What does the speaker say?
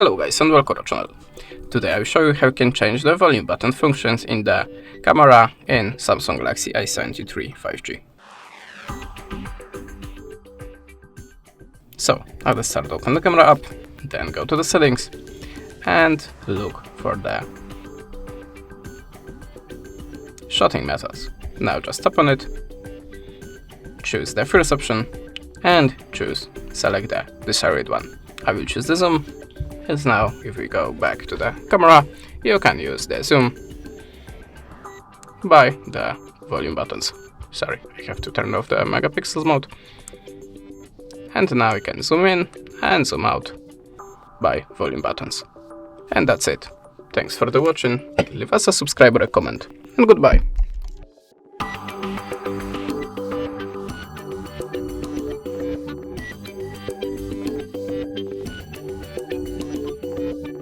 Hello guys and welcome to our channel. Today I will show you how you can change the volume button functions in the camera in Samsung Galaxy A73 5G. So I will start open the camera app, then go to the settings and look for the shooting methods. Now just tap on it, choose the first option and select the desired one. I will choose the zoom. And now, if we go back to the camera, you can use the zoom by the volume buttons. Sorry, I have to turn off the megapixels mode. And now you can zoom in and zoom out by volume buttons. And that's it. Thanks for the watching, leave us a subscribe or a comment, and goodbye.